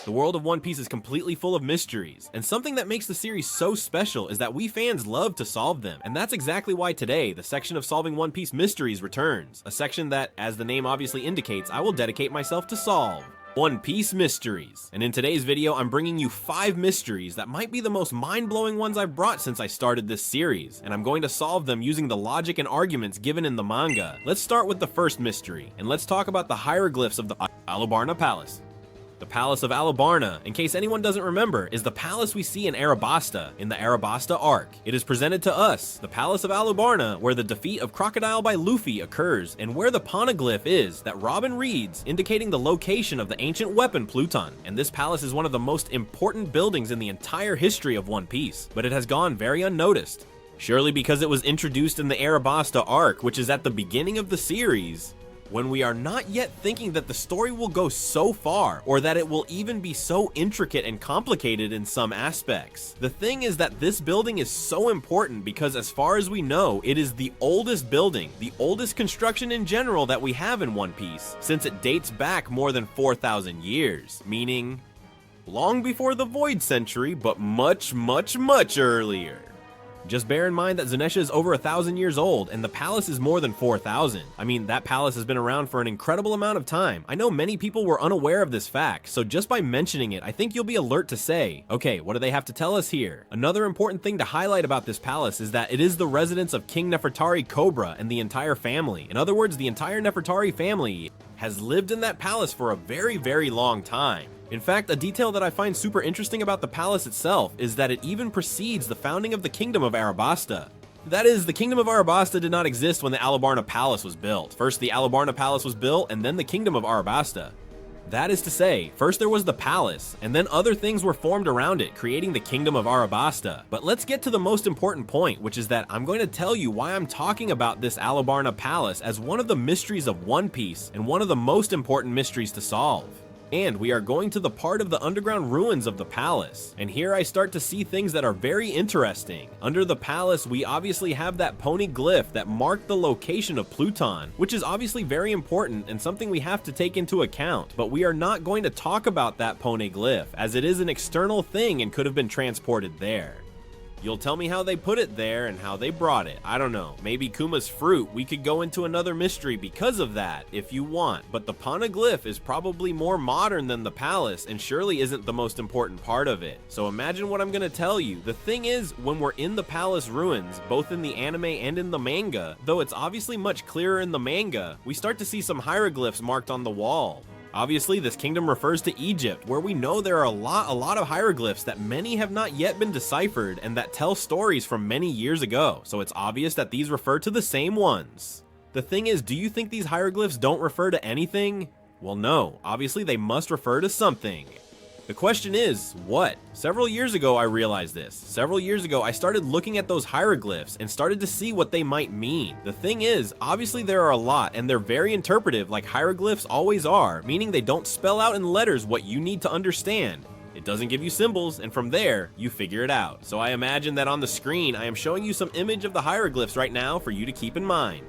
The world of One Piece is completely full of mysteries, and something that makes the series so special is that we fans love to solve them, and that's exactly why today, the section of Solving One Piece Mysteries returns, a section that, as the name obviously indicates, I will dedicate myself to solve. One Piece Mysteries. And in today's video, I'm bringing you 5 mysteries that might be the most mind-blowing ones I've brought since I started this series, and I'm going to solve them using the logic and arguments given in the manga. Let's start with the first mystery, and let's talk about the hieroglyphs of the Alabasta Palace. The Palace of Alabasta, in case anyone doesn't remember, is the palace we see in Alabasta, in the Alabasta arc. It is presented to us, the Palace of Alabasta, where the defeat of Crocodile by Luffy occurs, and where the Poneglyph is that Robin reads, indicating the location of the ancient weapon Pluton. And this palace is one of the most important buildings in the entire history of One Piece, but it has gone very unnoticed. Surely because it was introduced in the Alabasta arc, which is at the beginning of the series, when we are not yet thinking that the story will go so far, or that it will even be so intricate and complicated in some aspects. The thing is that this building is so important because as far as we know, it is the oldest building, the oldest construction in general that we have in One Piece, since it dates back more than 4,000 years, meaning long before the Void Century, but much earlier. Just bear in mind that Zunisha is over 1,000 years old, and the palace is more than 4,000. I mean, that palace has been around for an incredible amount of time. I know many people were unaware of this fact, so just by mentioning it, I think you'll be alert to say, okay, what do they have to tell us here? Another important thing to highlight about this palace is that it is the residence of King Nefertari Cobra and the entire family. In other words, the entire Nefertari family has lived in that palace for a very long time. In fact, a detail that I find super interesting about the palace itself is that it even precedes the founding of the Kingdom of Alabasta. That is, the Kingdom of Alabasta did not exist when the Alabasta Palace was built. First, the Alabasta Palace was built, and then the Kingdom of Alabasta. That is to say, first there was the palace, and then other things were formed around it, creating the Kingdom of Alabasta. But let's get to the most important point, which is that I'm going to tell you why I'm talking about this Alabasta Palace as one of the mysteries of One Piece, and one of the most important mysteries to solve. And we are going to the part of the underground ruins of the palace. And here I start to see things that are very interesting. Under the palace, we obviously have that Poneglyph that marked the location of Pluton, which is obviously very important and something we have to take into account. But we are not going to talk about that Poneglyph, as it is an external thing and could have been transported there. You'll tell me how they put it there and how they brought it. I don't know, maybe Kuma's fruit. We could go into another mystery because of that if you want, but the Poneglyph is probably more modern than the palace and surely isn't the most important part of it. So imagine what I'm gonna tell you. The thing is, when we're in the palace ruins, both in the anime and in the manga, though it's obviously much clearer in the manga, we start to see some hieroglyphs marked on the wall. Obviously, this kingdom refers to Egypt, where we know there are a lot of hieroglyphs that many have not yet been deciphered and that tell stories from many years ago, so it's obvious that these refer to the same ones. The thing is, do you think these hieroglyphs don't refer to anything? Well, no, obviously they must refer to something. The question is, what? Several years ago I realized this. Several years ago I started looking at those hieroglyphs and started to see what they might mean. The thing is, obviously there are a lot and they're very interpretive like hieroglyphs always are, meaning they don't spell out in letters what you need to understand. It doesn't give you symbols, and from there, you figure it out. So I imagine that on the screen I am showing you some image of the hieroglyphs right now for you to keep in mind.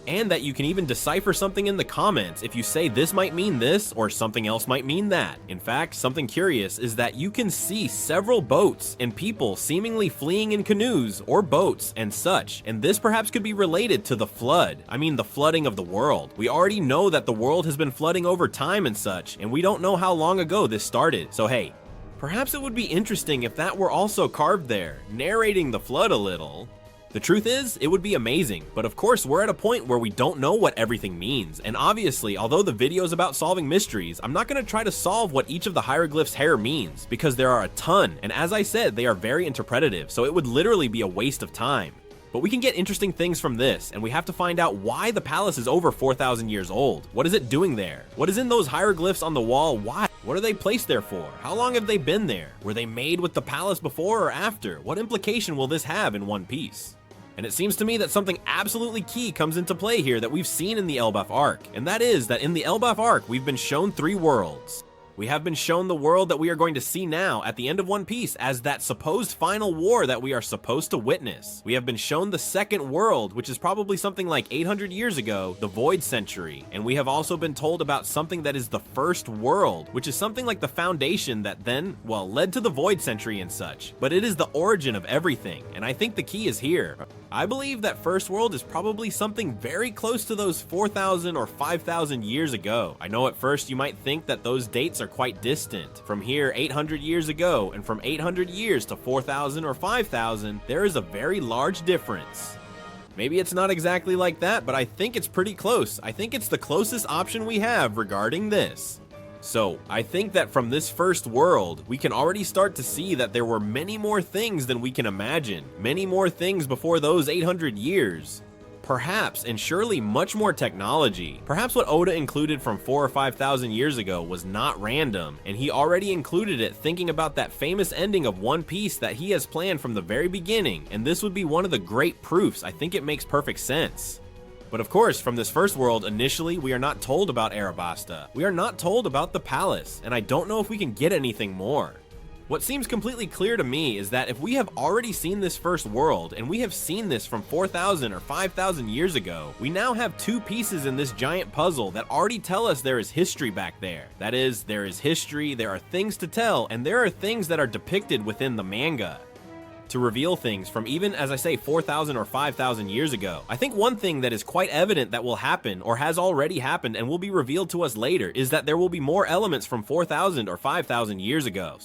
And that you can even decipher something in the comments if you say this might mean this or something else might mean that. In fact, something curious is that you can see several boats and people seemingly fleeing in canoes or boats and such, and this perhaps could be related to the flood. I mean, the flooding of the world. We already know that the world has been flooding over time and such, and we don't know how long ago this started. So hey, perhaps it would be interesting if that were also carved there, narrating the flood a little. The truth is, it would be amazing, but of course we're at a point where we don't know what everything means, and obviously, although the video is about solving mysteries, I'm not going to try to solve what each of the hieroglyphs' hair means, because there are a ton, and as I said, they are very interpretative, so it would literally be a waste of time. But we can get interesting things from this, and we have to find out why the palace is over 4,000 years old. What is it doing there? What is in those hieroglyphs on the wall? Why? What are they placed there for? How long have they been there? Were they made with the palace before or after? What implication will this have in One Piece? And it seems to me that something absolutely key comes into play here that we've seen in the Elbaf arc, and that is that in the Elbaf arc, we've been shown 3 worlds. We have been shown the world that we are going to see now at the end of One Piece as that supposed final war that we are supposed to witness. We have been shown the second world, which is probably something like 800 years ago, the Void Century. And we have also been told about something that is the first world, which is something like the foundation that then, well, led to the Void Century and such. But it is the origin of everything, and I think the key is here. I believe that first world is probably something very close to those 4,000 or 5,000 years ago. I know at first you might think that those dates are quite distant. From here 800 years ago, and from 800 years to 4,000 or 5,000, there is a very large difference. Maybe it's not exactly like that, but I think it's pretty close. I think it's the closest option we have regarding this. So, I think that from this first world, we can already start to see that there were many more things than we can imagine. Many more things before those 800 years. Perhaps, and surely much more technology. Perhaps what Oda included from 4,000 or 5,000 years ago was not random, and he already included it thinking about that famous ending of One Piece that he has planned from the very beginning, and this would be one of the great proofs. I think it makes perfect sense. But of course, from this first world, initially, we are not told about Alabasta. We are not told about the palace, and I don't know if we can get anything more. What seems completely clear to me is that if we have already seen this first world, and we have seen this from 4,000 or 5,000 years ago, we now have two pieces in this giant puzzle that already tell us there is history back there. That is, there is history, there are things to tell, and there are things that are depicted within the manga to reveal things from even, as I say, 4,000 or 5,000 years ago. I think one thing that is quite evident that will happen, or has already happened and will be revealed to us later, is that there will be more elements from 4,000 or 5,000 years ago.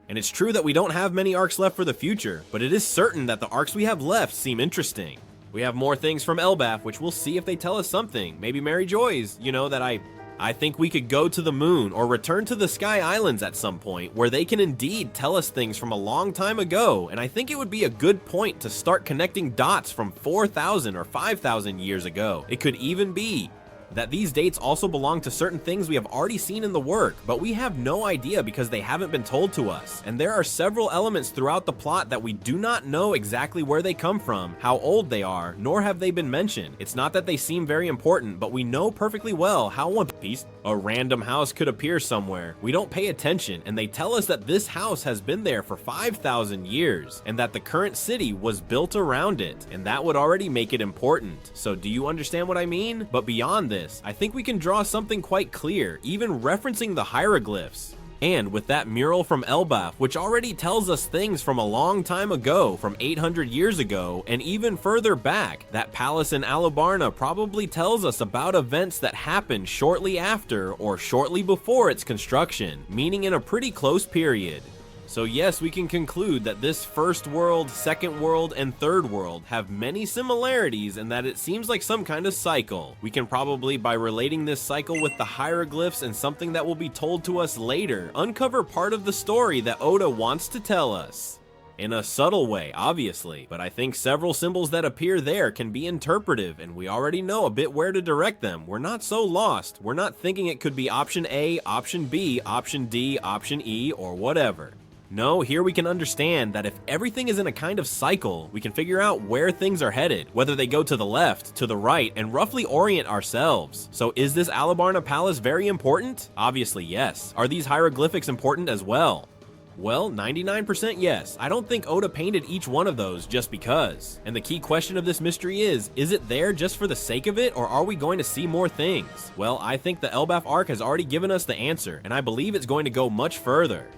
And it's true that we don't have many arcs left for the future, but it is certain that the arcs we have left seem interesting. We have more things from Elbaf, which we'll see if they tell us something. Maybe Mary Joy's, you know, that I think we could go to the moon or return to the Sky Islands at some point where they can indeed tell us things from a long time ago, and I think it would be a good point to start connecting dots from 4,000 or 5,000 years ago. It could even be that these dates also belong to certain things we have already seen in the work, but we have no idea because they haven't been told to us. And there are several elements throughout the plot that we do not know exactly where they come from, how old they are, nor have they been mentioned. It's not that they seem very important, but we know perfectly well how One Piece, a random house could appear somewhere. We don't pay attention, and they tell us that this house has been there for 5,000 years, and that the current city was built around it, and that would already make it important. So do you understand what I mean? But beyond this, I think we can draw something quite clear, even referencing the hieroglyphs. And with that mural from Elbaf, which already tells us things from a long time ago, from 800 years ago, and even further back, that palace in Alabasta probably tells us about events that happened shortly after or shortly before its construction, meaning in a pretty close period. So yes, we can conclude that this first world, second world, and third world have many similarities and that it seems like some kind of cycle. We can probably, by relating this cycle with the hieroglyphs and something that will be told to us later, uncover part of the story that Oda wants to tell us. In a subtle way, obviously, but I think several symbols that appear there can be interpretive, and we already know a bit where to direct them. We're not so lost. We're not thinking it could be option A, option B, option D, option E, or whatever. No, here we can understand that if everything is in a kind of cycle, we can figure out where things are headed, whether they go to the left, to the right, and roughly orient ourselves. So is this Alabasta Palace very important? Obviously yes. Are these hieroglyphics important as well? Well, 99% yes. I don't think Oda painted each one of those just because. And the key question of this mystery is it there just for the sake of it, or are we going to see more things? Well, I think the Elbaf arc has already given us the answer, and I believe it's going to go much further.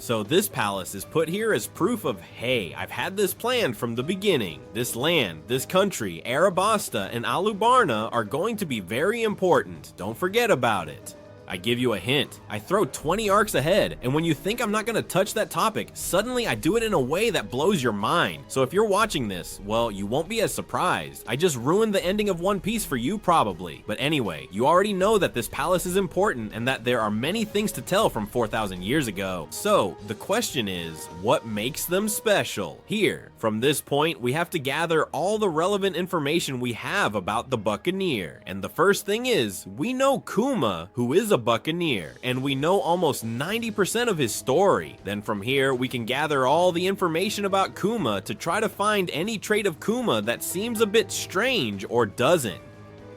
So this palace is put here as proof of, hey, I've had this planned from the beginning. This land, this country, Alabasta, and Alabasta are going to be very important. Don't forget about it. I give you a hint. I throw 20 arcs ahead, and when you think I'm not going to touch that topic, suddenly I do it in a way that blows your mind. So if you're watching this, well, you won't be as surprised. I just ruined the ending of One Piece for you probably. But anyway, you already know that this palace is important and that there are many things to tell from 4,000 years ago. So the question is, what makes them special? Here, from this point, we have to gather all the relevant information we have about the buccaneer. And the first thing is, we know Kuma, who is a buccaneer, and we know almost 90% of his story. Then from here, we can gather all the information about Kuma to try to find any trait of Kuma that seems a bit strange or doesn't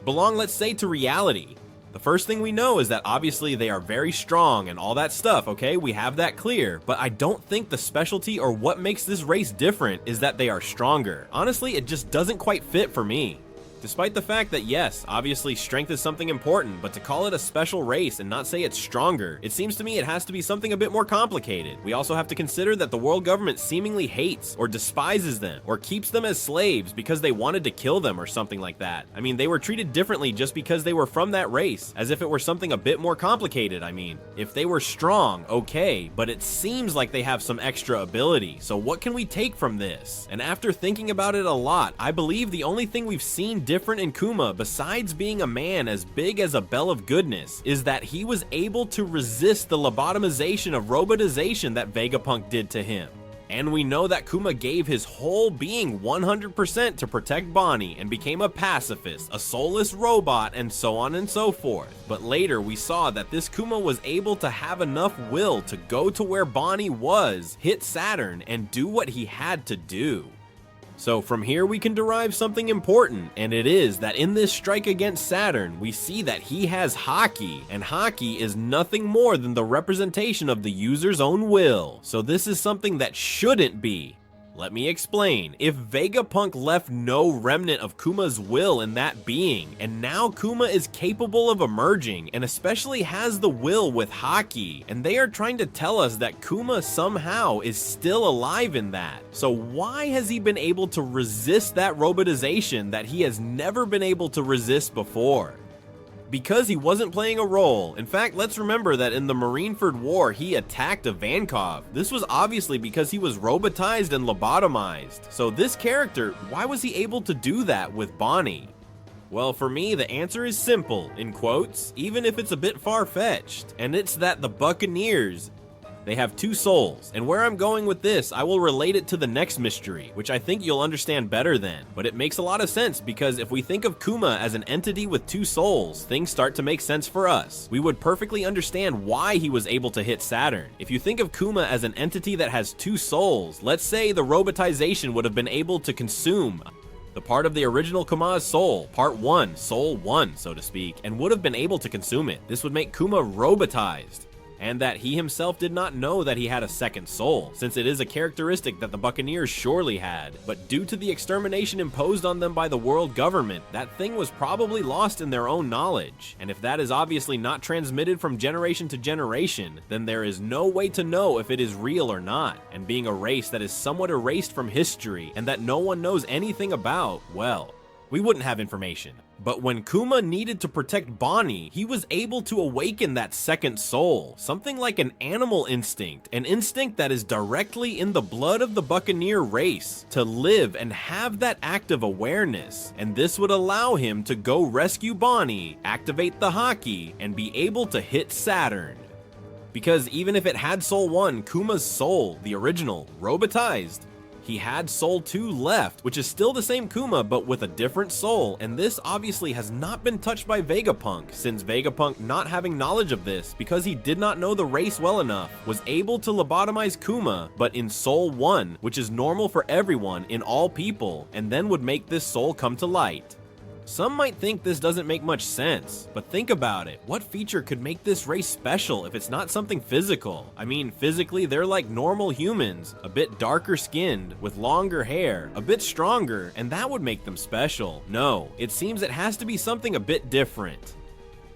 belong, let's say, to reality. The first thing we know is that obviously they are very strong and all that stuff, okay? We have that clear, but I don't think the specialty or what makes this race different is that they are stronger. Honestly, it just doesn't quite fit for me. Despite the fact that yes, obviously strength is something important, but to call it a special race and not say it's stronger, it seems to me it has to be something a bit more complicated. We also have to consider that the world government seemingly hates or despises them or keeps them as slaves because they wanted to kill them or something like that. I mean, they were treated differently just because they were from that race, as if it were something a bit more complicated. I mean, if they were strong, okay, but it seems like they have some extra ability, so what can we take from this? And after thinking about it a lot, I believe the only thing we've seen different in Kuma, besides being a man as big as a bell of goodness, is that he was able to resist the lobotomization of robotization that Vegapunk did to him. And we know that Kuma gave his whole being 100% to protect Bonnie and became a pacifist, a soulless robot, and so on and so forth. But later we saw that this Kuma was able to have enough will to go to where Bonnie was, hit Saturn, and do what he had to do. So from here we can derive something important, and it is that in this strike against Saturn, we see that he has Haki, and Haki is nothing more than the representation of the user's own will. So this is something that shouldn't be. Let me explain. If Vegapunk left no remnant of Kuma's will in that being, and now Kuma is capable of emerging, and especially has the will with Haki, and they are trying to tell us that Kuma somehow is still alive in that. So why has he been able to resist that robotization that he has never been able to resist before? Because he wasn't playing a role. In fact, let's remember that in the Marineford War, he attacked Ivankov. This was obviously because he was robotized and lobotomized. So this character, why was he able to do that with Bonnie? Well, for me, the answer is simple, in quotes, even if it's a bit far-fetched. And it's that the Buccaneers, they have two souls, and where I'm going with this, I will relate it to the next mystery, which I think you'll understand better then. But it makes a lot of sense, because if we think of Kuma as an entity with two souls, things start to make sense for us. We would perfectly understand why he was able to hit Saturn. If you think of Kuma as an entity that has two souls, let's say the robotization would have been able to consume the part of the original Kuma's soul, part 1, soul 1, so to speak, and would have been able to consume it. This would make Kuma robotized, and that he himself did not know that he had a second soul, since it is a characteristic that the Buccaneers surely had. But due to the extermination imposed on them by the world government, that thing was probably lost in their own knowledge. And if that is obviously not transmitted from generation to generation, then there is no way to know if it is real or not. And being a race that is somewhat erased from history and that no one knows anything about, well, we wouldn't have information. But when Kuma needed to protect Bonnie, he was able to awaken that second soul, something like an animal instinct, an instinct that is directly in the blood of the Buccaneer race, to live and have that active awareness. And this would allow him to go rescue Bonnie, activate the Haki, and be able to hit Saturn. Because even if it had Soul 1, Kuma's soul, the original, robotized, he had Soul 2 left, which is still the same Kuma, but with a different soul, and this obviously has not been touched by Vegapunk, since Vegapunk, not having knowledge of this, because he did not know the race well enough, was able to lobotomize Kuma, but in Soul 1, which is normal for everyone, in all people, and then would make this soul come to light. Some might think this doesn't make much sense, but think about it. What feature could make this race special if it's not something physical? I mean, physically, they're like normal humans, a bit darker skinned, with longer hair, a bit stronger, and that would make them special. No, it seems it has to be something a bit different.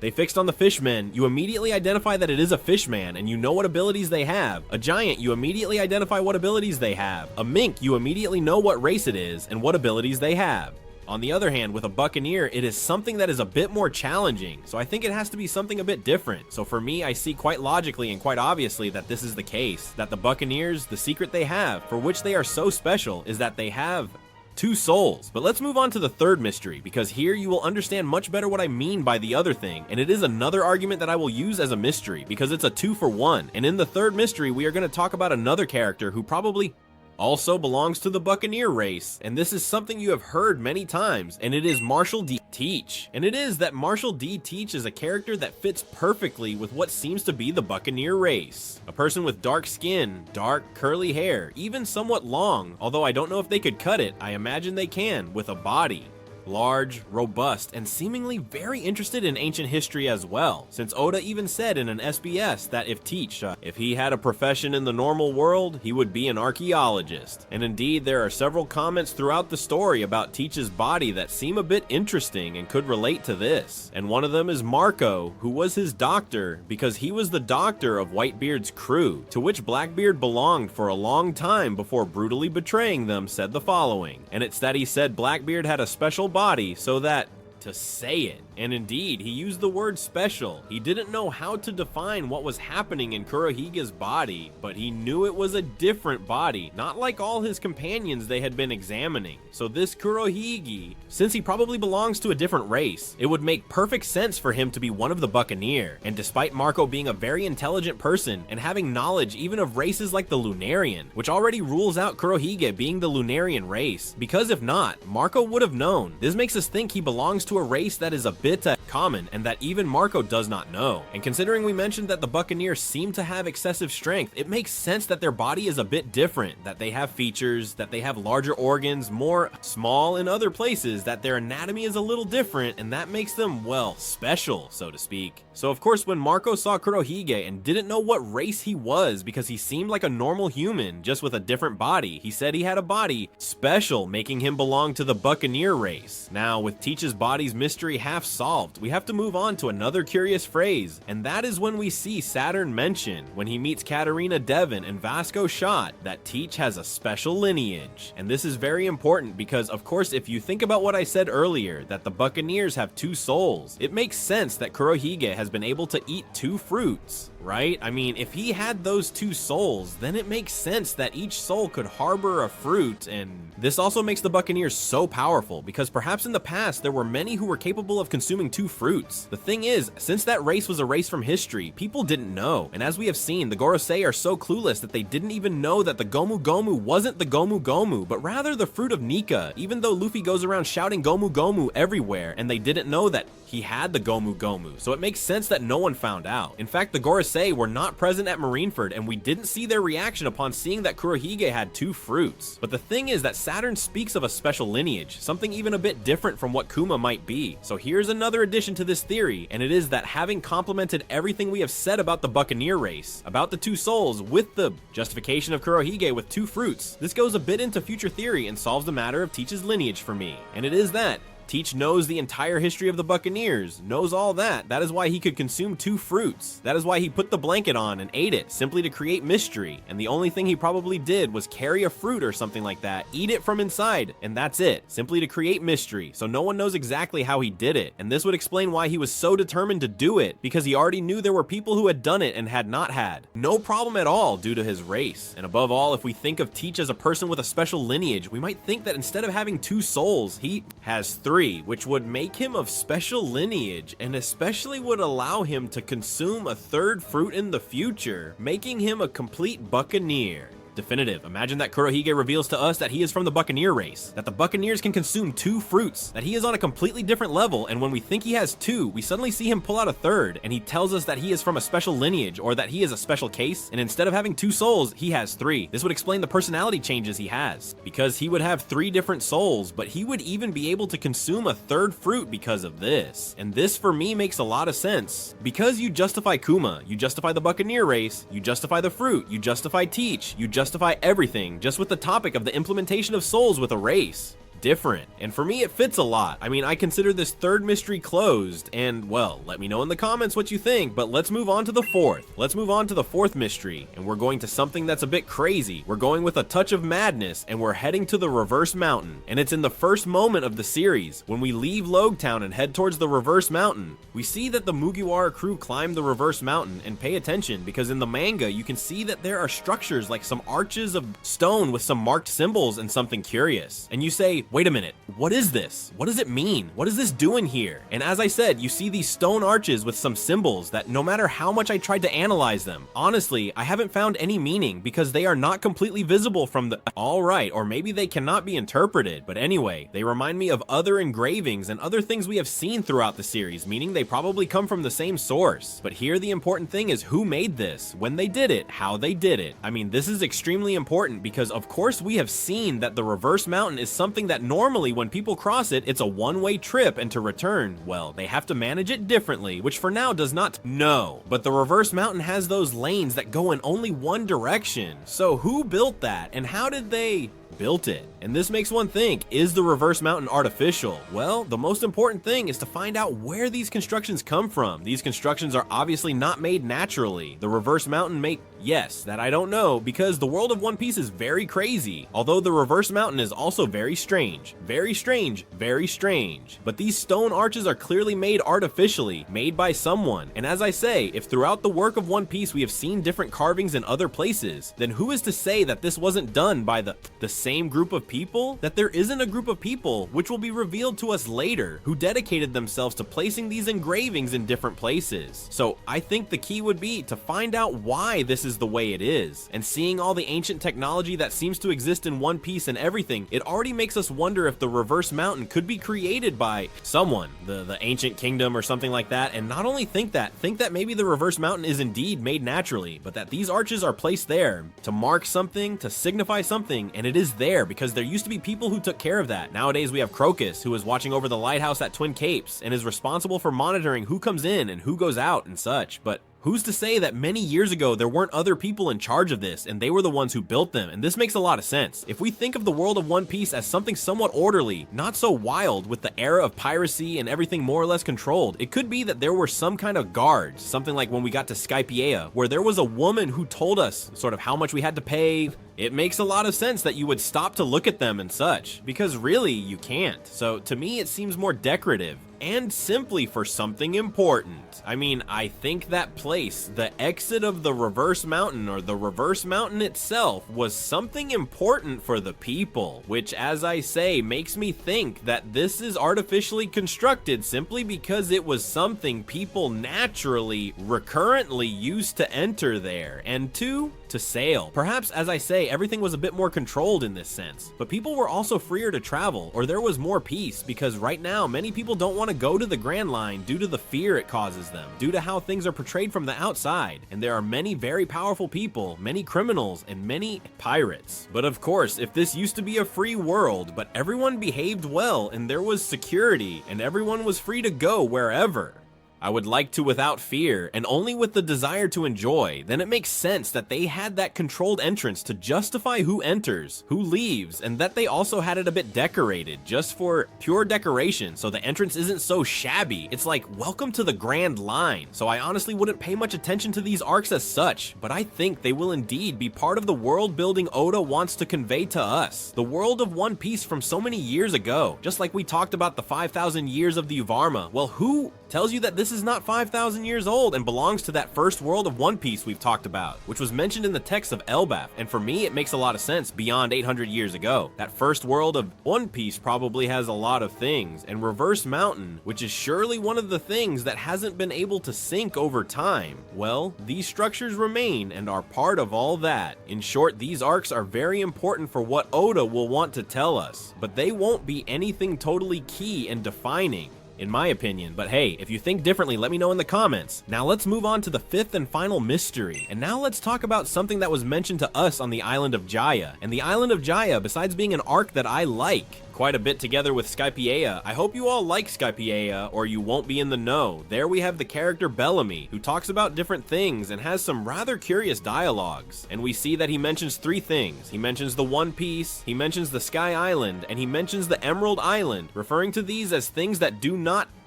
They fixed on the fishmen, you immediately identify that it is a fishman, and you know what abilities they have. A giant, you immediately identify what abilities they have. A mink, you immediately know what race it is, and what abilities they have. On the other hand, with a Buccaneer, it is something that is a bit more challenging, so I think it has to be something a bit different. So for me, I see quite logically and quite obviously that this is the case, that the Buccaneers, the secret they have, for which they are so special, is that they have two souls. But let's move on to the third mystery, because here you will understand much better what I mean by the other thing, and it is another argument that I will use as a mystery, because it's a 2-for-1. And in the third mystery, we are going to talk about another character who probably also belongs to the Buccaneer race, and this is something you have heard many times, and it is Marshall D. Teach. And it is that Marshall D. Teach is a character that fits perfectly with what seems to be the Buccaneer race. A person with dark skin, dark curly hair, even somewhat long, although I don't know if they could cut it, I imagine they can, with a body. large, robust, and seemingly very interested in ancient history as well, since Oda even said in an SBS that if Teach, if he had a profession in the normal world, he would be an archaeologist. And indeed, there are several comments throughout the story about Teach's body that seem a bit interesting and could relate to this. And one of them is Marco, who was his doctor, because he was the doctor of Whitebeard's crew, to which Blackbeard belonged for a long time before brutally betraying them, said the following. And it's that he said Blackbeard had a special body so that, to say it. And indeed, he used the word special. He didn't know how to define what was happening in Kurohige's body, but he knew it was a different body, not like all his companions they had been examining. So this Kurohige, since he probably belongs to a different race, it would make perfect sense for him to be one of the buccaneer. And despite Marco being a very intelligent person and having knowledge even of races like the Lunarian, which already rules out Kurohige being the Lunarian race, because if not, Marco would have known. This makes us think he belongs to a race that is a bit common and that even Marco does not know. And considering we mentioned that the buccaneers seem to have excessive strength, it makes sense that their body is a bit different, that they have features, that they have larger organs, more small in other places, that their anatomy is a little different, and that makes them, well, special, so to speak. So of course, when Marco saw Kurohige and didn't know what race he was because he seemed like a normal human, just with a different body, he said he had a body special, making him belong to the buccaneer race. Now, with Teach's body's mystery half solved, we have to move on to another curious phrase, and that is when we see Saturn mention, when he meets Katarina Devon and Vasco Shot, that Teach has a special lineage. And this is very important because, of course, if you think about what I said earlier, that the buccaneers have two souls, it makes sense that Kurohige has been able to eat two fruits, right? I mean, if he had those two souls, then it makes sense that each soul could harbor a fruit, and this also makes the buccaneers so powerful because perhaps in the past there were many who were capable of consuming two fruits. The thing is, since that race was erased from history, people didn't know, and as we have seen, the Gorosei are so clueless that they didn't even know that the Gomu Gomu wasn't the Gomu Gomu, but rather the fruit of Nika, even though Luffy goes around shouting Gomu Gomu everywhere, and they didn't know that he had the Gomu Gomu, so it makes sense that no one found out. In fact, the Gorosei were not present at Marineford, and we didn't see their reaction upon seeing that Kurohige had two fruits. But the thing is that Saturn speaks of a special lineage, something even a bit different from what Kuma might be. So here's another addition to this theory, and it is that having complemented everything we have said about the buccaneer race, about the two souls, with the justification of Kurohige with two fruits, this goes a bit into future theory and solves the matter of Teach's lineage for me. And it is that Teach knows the entire history of the buccaneers, knows all that. That is why he could consume two fruits. That is why he put the blanket on and ate it, simply to create mystery. And the only thing he probably did was carry a fruit or something like that, eat it from inside, and that's it, simply to create mystery. So no one knows exactly how he did it. And this would explain why he was so determined to do it, because he already knew there were people who had done it and had not had. No problem at all due to his race. And above all, if we think of Teach as a person with a special lineage, we might think that instead of having two souls, he has three, which would make him of special lineage and especially would allow him to consume a third fruit in the future, making him a complete buccaneer. Definitive. Imagine that Kurohige reveals to us that he is from the buccaneer race, that the buccaneers can consume two fruits, that he is on a completely different level, and when we think he has two, we suddenly see him pull out a third, and he tells us that he is from a special lineage, or that he is a special case, and instead of having two souls, he has three. This would explain the personality changes he has, because he would have three different souls, but he would even be able to consume a third fruit because of this. And this for me makes a lot of sense, because you justify Kuma, you justify the buccaneer race, you justify the fruit, you justify Teach, you justify everything just with the topic of the implementation of souls with a race. Different. And for me, it fits a lot. I mean, I consider this third mystery closed, and well, let me know in the comments what you think, but let's move on to the fourth. Let's move on to the fourth mystery, and we're going to something that's a bit crazy. We're going with a touch of madness, and we're heading to the Reverse Mountain, and it's in the first moment of the series. When we leave Logtown and head towards the Reverse Mountain, we see that the Mugiwara crew climb the Reverse Mountain, and pay attention, because in the manga, you can see that there are structures like some arches of stone with some marked symbols and something curious. And you say, wait a minute, what is this? What does it mean? What is this doing here? And as I said, you see these stone arches with some symbols that no matter how much I tried to analyze them, honestly, I haven't found any meaning because they are not completely visible from the... Alright, or maybe they cannot be interpreted, but anyway, they remind me of other engravings and other things we have seen throughout the series, meaning they probably come from the same source. But here the important thing is who made this, when they did it, how they did it. I mean, this is extremely important because of course we have seen that the Reverse Mountain is something that that normally when people cross it, it's a one-way trip, and to return, well, they have to manage it differently, which for now does not know. But the reverse mountain has those lanes that go in only one direction. So who built that, and how did they built it? And this makes one think, is the reverse mountain artificial? Well, the most important thing is to find out where these constructions come from. These constructions are obviously not made naturally. The reverse mountain yes, that I don't know, because the world of One Piece is very crazy. Although the reverse mountain is also very strange. Very strange, very strange. But these stone arches are clearly made artificially, made by someone. And as I say, if throughout the work of One Piece we have seen different carvings in other places, then who is to say that this wasn't done by the same group of people? That there isn't a group of people, which will be revealed to us later, who dedicated themselves to placing these engravings in different places. So I think the key would be to find out why this is the way it is. And seeing all the ancient technology that seems to exist in One Piece and everything, it already makes us wonder if the reverse mountain could be created by someone, the ancient kingdom or something like that. And not only think that maybe the reverse mountain is indeed made naturally, but that these arches are placed there to mark something, to signify something, and it is there because there used to be people who took care of that. Nowadays we have Crocus, who is watching over the lighthouse at Twin Capes and is responsible for monitoring who comes in and who goes out and such. But who's to say that many years ago there weren't other people in charge of this and they were the ones who built them? And this makes a lot of sense. If we think of the world of One Piece as something somewhat orderly, not so wild with the era of piracy and everything more or less controlled, it could be that there were some kind of guards, something like when we got to Skypiea, where there was a woman who told us sort of how much we had to pay. It makes a lot of sense that you would stop to look at them and such, because really you can't. So to me it seems more decorative and simply for something important. I mean, I think that place, the exit of the reverse mountain or the reverse mountain itself, was something important for the people, which as I say makes me think that this is artificially constructed simply because it was something people naturally, recurrently used to enter there and to sail. Perhaps, as I say, everything was a bit more controlled in this sense, but people were also freer to travel, or there was more peace, because right now many people don't want to go to the Grand Line due to the fear it causes them, due to how things are portrayed from the outside, and there are many very powerful people, many criminals, and many pirates. But of course, if this used to be a free world, but everyone behaved well, and there was security, and everyone was free to go wherever, I would like to without fear, and only with the desire to enjoy, then it makes sense that they had that controlled entrance to justify who enters, who leaves, and that they also had it a bit decorated, just for pure decoration, so the entrance isn't so shabby. It's like, welcome to the Grand Line. So I honestly wouldn't pay much attention to these arcs as such, but I think they will indeed be part of the world building Oda wants to convey to us. The world of One Piece from so many years ago, just like we talked about the 5,000 years of the Uvarma. Well, who tells you that this is not 5,000 years old and belongs to that first world of One Piece we've talked about, which was mentioned in the text of Elbaf, and for me it makes a lot of sense beyond 800 years ago. That first world of One Piece probably has a lot of things, and Reverse Mountain, which is surely one of the things that hasn't been able to sink over time, well, these structures remain and are part of all that. In short, these arcs are very important for what Oda will want to tell us, but they won't be anything totally key and defining, in my opinion. But hey, if you think differently, let me know in the comments. Now let's move on to the fifth and final mystery. And now let's talk about something that was mentioned to us on the island of Jaya. And the island of Jaya, besides being an arc that I like quite a bit together with Skypiea, I hope you all like Skypiea or you won't be in the know. There we have the character Bellamy, who talks about different things and has some rather curious dialogues. And we see that he mentions three things. He mentions the One Piece, he mentions the Sky Island, and he mentions the Emerald Island, referring to these as things that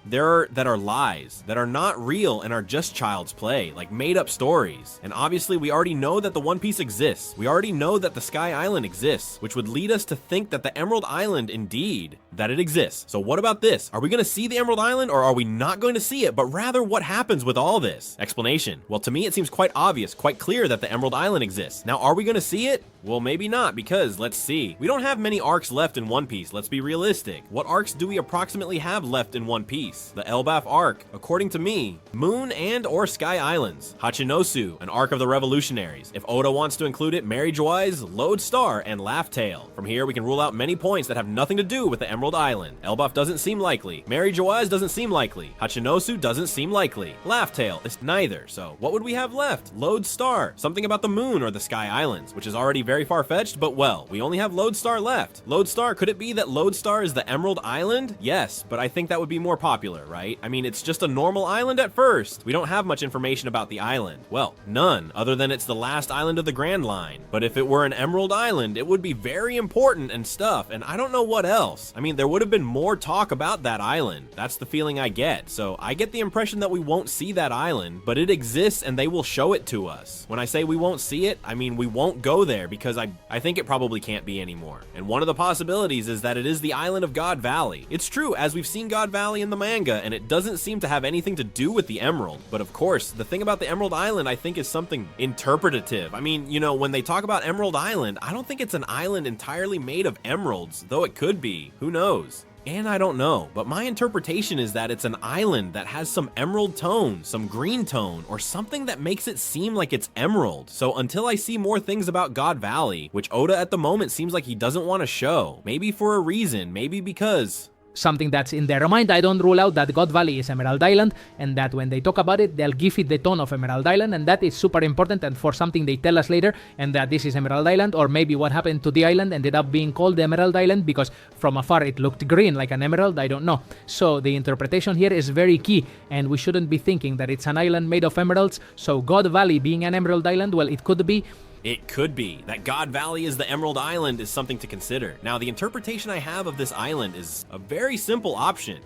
that are lies, that are not real and are just child's play, like made up stories. And obviously we already know that the One Piece exists. We already know that the Sky Island exists, which would lead us to think that the Emerald Island indeed, that it exists. So what about this? Are we going to see the Emerald Island or are we not going to see it, but rather what happens with all this? Explanation. Well, to me it seems quite obvious, quite clear that the Emerald Island exists. Now, are we going to see it? Well, maybe not, because let's see. We don't have many arcs left in One Piece, let's be realistic. What arcs do we approximately have left in One Piece? Piece, the Elbaf Arc, according to me, Moon and or Sky Islands, Hachinosu, an arc of the Revolutionaries. If Oda wants to include it, Mary Joy's, Lodestar, and Laugh Tale. From here, we can rule out many points that have nothing to do with the Emerald Island. Elbaf doesn't seem likely. Mary Joy's doesn't seem likely. Hachinosu doesn't seem likely. Laugh Tale is neither, so what would we have left? Lodestar, something about the moon or the Sky Islands, which is already very far-fetched, but well, we only have Lodestar left. Lodestar, could it be that Lodestar is the Emerald Island? Yes, but I think that would be more popular, right? I mean, it's just a normal island at first. We don't have much information about the island. Well, none, other than it's the last island of the Grand Line. But if it were an Emerald Island, it would be very important and stuff, and I don't know what else. I mean, there would have been more talk about that island. That's the feeling I get. So I get the impression that we won't see that island, but it exists and they will show it to us. When I say we won't see it, I mean we won't go there because I think it probably can't be anymore. And one of the possibilities is that it is the island of God Valley. It's true, as we've seen God Valley in the manga, and it doesn't seem to have anything to do with the Emerald. But of course, the thing about the Emerald Island I think is something interpretative. I mean, you know, when they talk about Emerald Island, I don't think it's an island entirely made of emeralds, though it could be. Who knows? And I don't know, but my interpretation is that it's an island that has some emerald tone, some green tone, or something that makes it seem like it's emerald. So until I see more things about God Valley, which Oda at the moment seems like he doesn't want to show, maybe for a reason, maybe because something that's in their mind, I don't rule out that God Valley is Emerald Island, and that when they talk about it, they'll give it the tone of Emerald Island, and that is super important, and for something they tell us later, and that this is Emerald Island, or maybe what happened to the island ended up being called the Emerald Island because from afar it looked green like an emerald, I don't know. So the interpretation here is very key, and we shouldn't be thinking that it's an island made of emeralds, so God Valley being an Emerald Island, well, it could be. It could be. That God Valley is the Emerald Island is something to consider. Now, the interpretation I have of this island is a very simple option.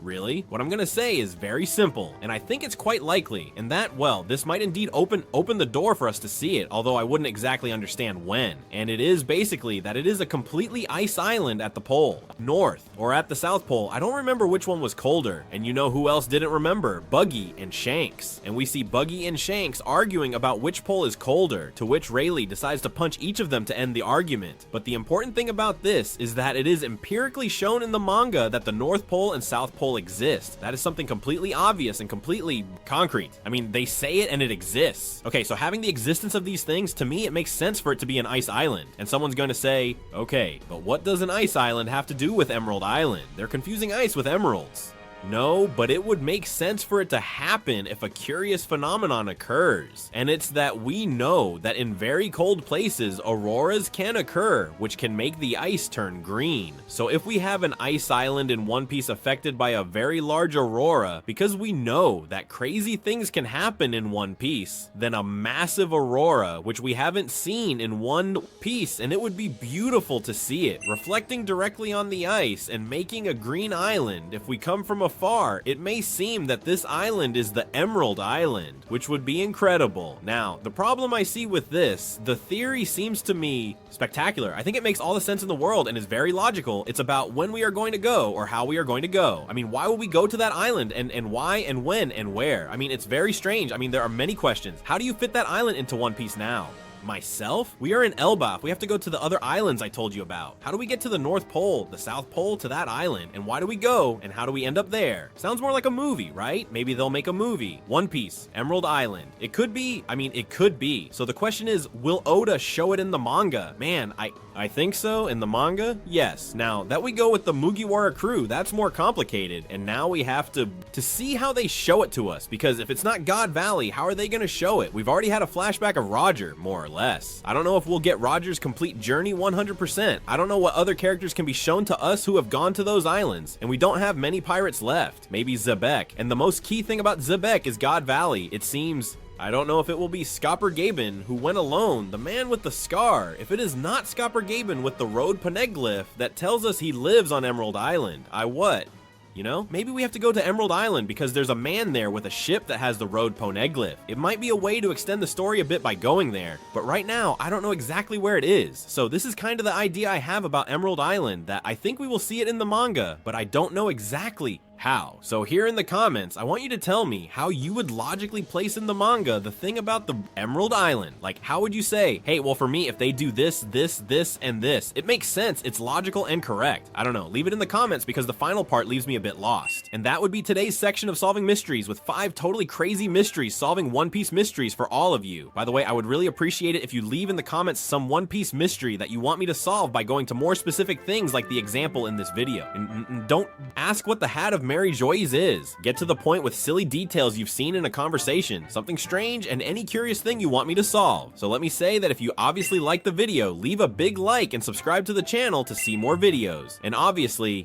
Really? What I'm gonna say is very simple, and I think it's quite likely, and that, well, this might indeed open the door for us to see it, although I wouldn't exactly understand when. And it is basically that it is a completely ice island at the pole, north, or at the South Pole. I don't remember which one was colder, and you know who else didn't remember? Buggy and Shanks. And we see Buggy and Shanks arguing about which pole is colder, to which Rayleigh decides to punch each of them to end the argument. But the important thing about this is that it is empirically shown in the manga that the North Pole and South Pole exist. That is something completely obvious and completely concrete. I mean, they say it and it exists. Okay, so having the existence of these things, to me, it makes sense for it to be an ice island. And someone's going to say, okay, but what does an ice island have to do with Emerald Island? They're confusing ice with emeralds. No, but it would make sense for it to happen if a curious phenomenon occurs. And it's that we know that in very cold places, auroras can occur, which can make the ice turn green. So if we have an ice island in One Piece affected by a very large aurora, because we know that crazy things can happen in One Piece, then a massive aurora, which we haven't seen in One Piece, and it would be beautiful to see it, reflecting directly on the ice and making a green island. If we come from afar, it may seem that this island is the Emerald Island, which would be incredible. Now, the problem I see with this, the theory seems to me spectacular. I think it makes all the sense in the world and is very logical. It's about when we are going to go or how we are going to go. I mean, why would we go to that island and why and when and where? I mean, it's very strange. I mean, there are many questions. How do you fit that island into One Piece now? Myself? We are in Elbaf. We have to go to the other islands I told you about. How do we get to the North Pole, the South Pole, to that island? And why do we go? And how do we end up there? Sounds more like a movie, right? Maybe they'll make a movie. One Piece, Emerald Island. It could be. I mean, it could be. So the question is, will Oda show it in the manga? Man, I think so. In the manga? Yes. Now, that we go with the Mugiwara crew, that's more complicated. And now we have to see how they show it to us. Because if it's not God Valley, how are they going to show it? We've already had a flashback of Roger, more or less. I don't know if we'll get Roger's complete journey 100%. I don't know what other characters can be shown to us who have gone to those islands. And we don't have many pirates left. Maybe Zebek. And the most key thing about Zebek is God Valley. It seems... I don't know if it will be Scopper Gaben who went alone, the man with the scar. If it is not Scopper Gaben with the road Poneglyph that tells us he lives on Emerald Island, what? You know, maybe we have to go to Emerald Island because there's a man there with a ship that has the road Poneglyph. It might be a way to extend the story a bit by going there, but right now, I don't know exactly where it is. So this is kind of the idea I have about Emerald Island, that I think we will see it in the manga, but I don't know exactly How? So here in the comments, I want you to tell me how you would logically place in the manga the thing about the Emerald Island. Like, how would you say, hey, well, for me, if they do this, this, and this, it makes sense, it's logical and correct. I don't know, leave it in the comments because the final part leaves me a bit lost. And that would be today's section of Solving Mysteries with 5 totally crazy mysteries solving One Piece mysteries for all of you. By the way, I would really appreciate it if you leave in the comments some One Piece mystery that you want me to solve by going to more specific things like the example in this video. And don't ask what the hat of Mary Joy's is. Get to the point with silly details you've seen in a conversation, something strange, and any curious thing you want me to solve. So let me say that if you obviously like the video, leave a big like and subscribe to the channel to see more videos. And obviously,